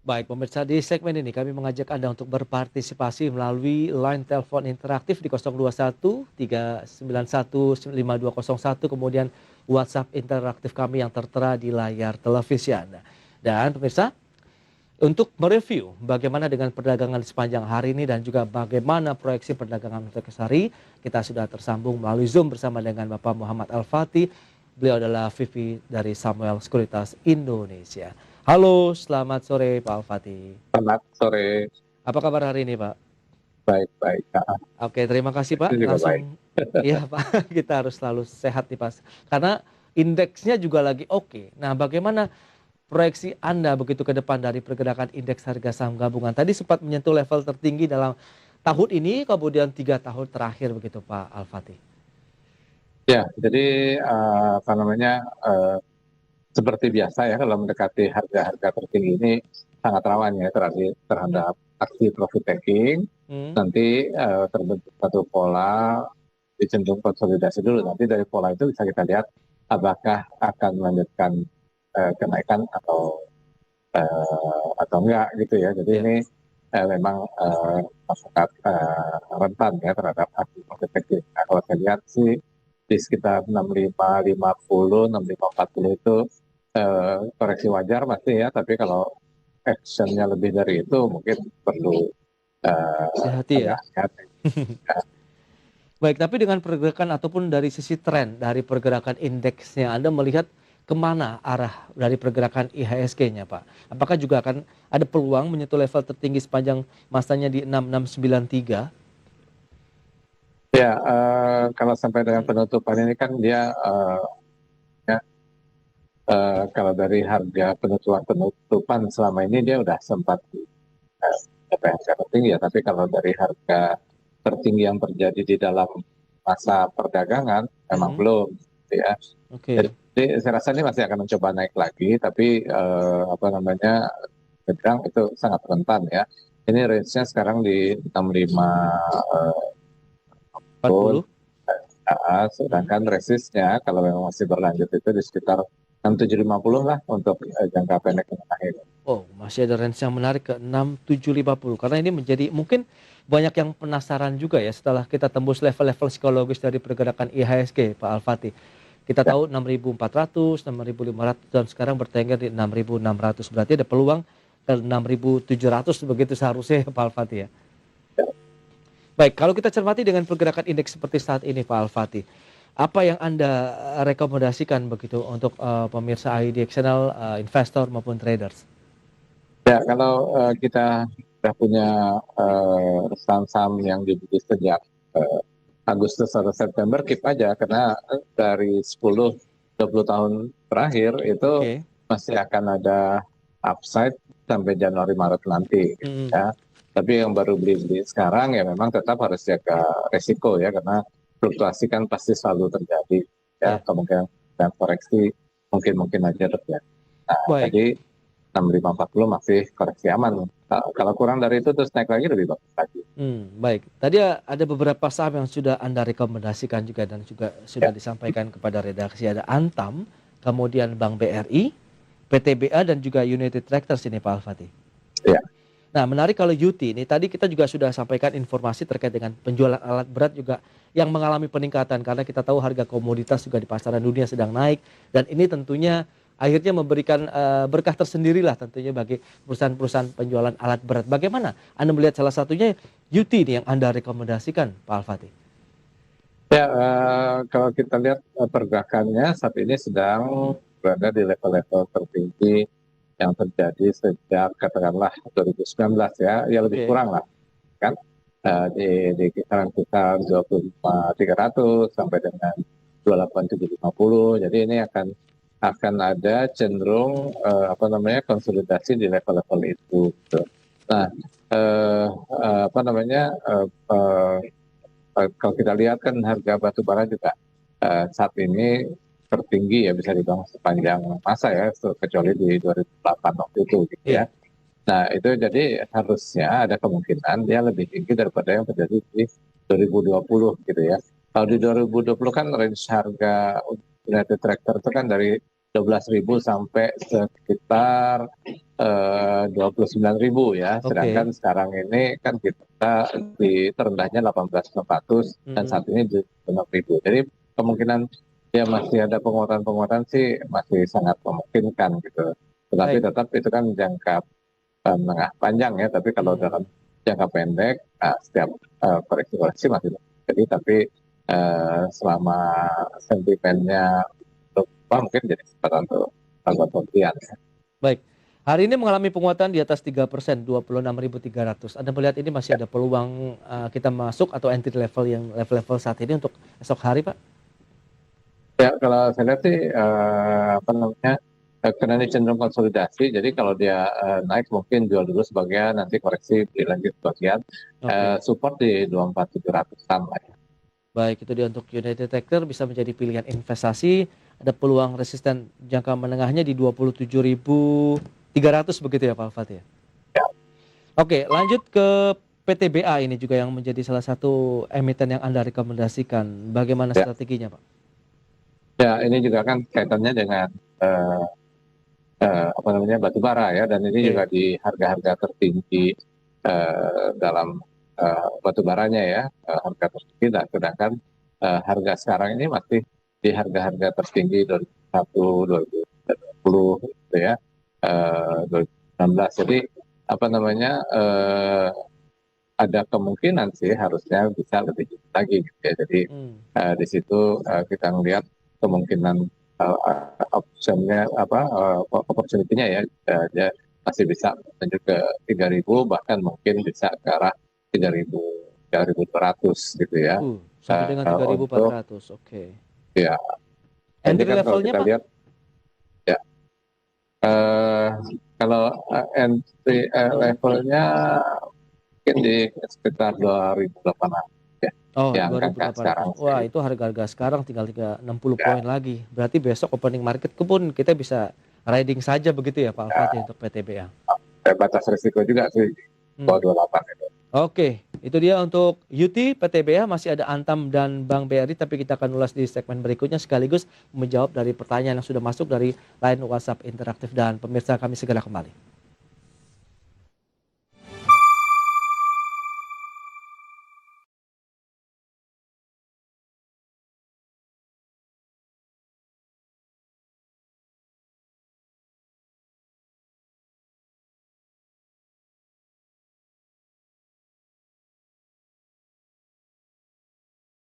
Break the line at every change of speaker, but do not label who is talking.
Baik, pemirsa, di segmen ini kami mengajak Anda untuk berpartisipasi melalui line telepon interaktif di 021 391 5201, kemudian WhatsApp interaktif kami yang tertera di layar televisi Anda. Dan pemirsa, untuk mereview bagaimana dengan perdagangan sepanjang hari ini dan juga bagaimana proyeksi perdagangan untuk esok hari, kita sudah tersambung melalui Zoom bersama dengan Bapak Muhammad Al-Fatih. Beliau adalah VP dari Samuel Sekuritas Indonesia. Halo, selamat sore Pak Al-Fatih.
Selamat sore,
Apa kabar hari ini, Pak?
baik-baik.
Oke, terima kasih
Itu
Pak.
juga baik.
Langsung, iya Pak, kita harus selalu sehat nih Pak. Karena indeksnya juga lagi oke. Nah, bagaimana proyeksi Anda begitu ke depan dari pergerakan indeks harga saham gabungan? Tadi sempat menyentuh level tertinggi dalam tahun ini, kemudian 3 tahun terakhir begitu Pak Al-Fatih.
Ya, jadi apa namanya, seperti biasa ya kalau mendekati harga-harga tertinggi ini sangat rawan ya terhadap aksi profit taking.
Hmm,
Nanti terbentuk satu pola cenderung konsolidasi dulu. Nanti dari pola itu bisa kita lihat apakah akan melanjutkan kenaikan atau enggak gitu ya. Jadi
ya.
ini memang sangat rentan ya terhadap aksi profit taking. Nah, kalau saya lihat sih di sekitar 65.50, 65.40 itu koreksi wajar pasti ya, tapi kalau actionnya lebih dari itu mungkin perlu
Hati-hati ya.
agak hati.
Baik, tapi dengan pergerakan ataupun dari sisi tren dari pergerakan indeksnya, Anda melihat kemana arah dari pergerakan IHSG-nya, Pak? Apakah juga akan ada peluang menyentuh level tertinggi sepanjang masanya di 6693?
Ya, kalau sampai dengan penutupan ini kan dia ya, kalau dari harga penutupan selama ini dia udah sempat sampai harga tertinggi ya, tapi kalau dari harga tertinggi yang terjadi di dalam masa perdagangan memang
Mhm,
belum gitu ya.
oke.
Jadi saya rasa ini masih akan mencoba naik lagi, tapi apa namanya, sedang itu sangat rentan ya. Ini range-nya sekarang di 65 pun,
40? Mhm.
sedangkan resistnya kalau memang masih berlanjut itu di sekitar 6750 lah untuk jangka pendek menengah ini.
Oh, masih ada range yang menarik ke 6750 karena ini menjadi mungkin banyak yang penasaran juga ya setelah kita tembus level-level psikologis dari pergerakan IHSG, Pak Al-Fatih. Kita
Ya,
tahu 6.400, 6.500 dan sekarang bertengger di 6.600. Berarti ada peluang ke 6.700 begitu seharusnya ya, Pak Al-Fatih ya.
ya.
Baik, kalau kita cermati dengan pergerakan indeks seperti saat ini Pak Al-Fatih, apa yang Anda rekomendasikan begitu untuk pemirsa IDX Channel, investor maupun traders?
Ya, kalau kita sudah punya saham-saham yang dibeli sejak eh, Agustus atau September, keep aja karena dari 10-20 tahun terakhir itu
Oke.
masih akan ada upside sampai Januari Maret nanti gitu
Mhm.
ya. Tapi yang baru beli-beli sekarang ya memang tetap harus jaga resiko ya karena fluktuasi kan pasti selalu terjadi ya,
Ya,
kemungkinan dan koreksi mungkin aja terjadi. Nah,
baik.
tadi 6540 masih koreksi aman. Kalau kurang dari itu terus naik lagi lebih bagus lagi.
Baik. Tadi ada beberapa saham yang sudah Anda rekomendasikan juga dan juga
Ya,
sudah disampaikan kepada redaksi. Ada Antam, kemudian Bank BRI, PTBA dan juga United Tractors ini Pak Al-Fatih.
ya,
Nah, menarik kalau UT ini tadi kita juga sudah sampaikan informasi terkait dengan penjualan alat berat juga yang mengalami peningkatan karena kita tahu harga komoditas juga di pasaran dunia sedang naik dan ini tentunya akhirnya memberikan berkah tersendirilah tentunya bagi perusahaan-perusahaan penjualan alat berat. Bagaimana Anda melihat salah satunya UT ini yang Anda rekomendasikan, Pak Al-Fatih?
ya kalau kita lihat pergerakannya saat ini sedang berada di level-level tertinggi yang terjadi sejak katakanlah 2019 ya, ya lebih
Oke.
kurang lah kan. Di kisaran 25.300 sampai dengan 28.750. Jadi ini akan ada cenderung apa namanya konsolidasi di level-level itu. Gitu. Nah, apa namanya kalau kita lihat kan harga batu bara juga saat ini tertinggi ya bisa dibilang sepanjang masa ya, kecuali di 2008 waktu itu gitu ya.
Iya.
Nah itu jadi harusnya ada kemungkinan dia lebih tinggi daripada yang terjadi di 2020 gitu ya. Kalau di 2020 kan range harga United Tractor itu kan dari 12.000 sampai sekitar 29.000 ya, sedangkan
Oke.
sekarang ini kan kita di terendahnya 18.400 dan saat ini di 6.000. Jadi kemungkinan ya masih ada penguatan-penguatan sih masih sangat memungkinkan gitu. Tetapi
Baik.
tetap itu kan jangka menengah panjang ya, tapi kalau dalam jangka pendek setiap koreksi-koreksi masih jadi, tapi selama sentimennya lupa mungkin jadi kesempatan untuk melakukan pembelian.
Baik. Hari ini mengalami penguatan di atas 3%, 26.300. Anda melihat ini masih ada peluang, kita masuk atau entry level yang level-level saat ini untuk esok hari, Pak?
Ya, kalau saya lihat sih apa namanya, karena ini cenderung konsolidasi, jadi kalau dia naik mungkin jual dulu sebagian, nanti koreksi dilanjut sebagian,
Oke.
support di 24.700-an lah ya.
Baik, itu dia untuk United Tractor bisa menjadi pilihan investasi. Ada peluang resisten jangka menengahnya di 27.300 begitu ya, Pak Alfat ya?
Ya,
Oke, lanjut ke PTBA ini juga yang menjadi salah satu emiten yang Anda rekomendasikan. Bagaimana
ya,
strateginya, Pak?
ya, ini juga kan kaitannya dengan apa namanya batu bara ya, dan ini juga
Oke.
di harga-harga tertinggi dalam batu baranya ya, harga tertinggi. Nah, sedangkan harga sekarang ini masih di harga-harga tertinggi 2001, 2020 gitu ya, 2019. Jadi apa namanya ada kemungkinan sih harusnya bisa lebih tinggi lagi gitu ya. Jadi
Hmm.
di situ kita melihat kemungkinan optionnya apa opportunity-nya ya, dia masih bisa menuju ke 3.000, bahkan mungkin bisa ke arah 3.000, 3.200 gitu ya.
Sampai dengan
Untuk
3.400. Oke.
ya ini
Entry
kan kalau
levelnya,
kita
Pak?
lihat ya eh, kalau entry levelnya mungkin di sekitar 2.800 ya,
Oh,
yang angka
2.800.
sekarang
Wah,
sih.
itu harga-harga sekarang tinggal 360
Ya,
poin lagi. Berarti besok opening market pun kita bisa riding saja begitu ya, Pak Alfat ya, untuk PTBA.
batas risiko juga sih
Hmm.
bawah 28 itu.
Oke, itu dia untuk UT, PTBA, masih ada Antam dan Bank BRI, tapi kita akan ulas di segmen berikutnya sekaligus menjawab dari pertanyaan yang sudah masuk dari line WhatsApp interaktif, dan pemirsa kami segera kembali.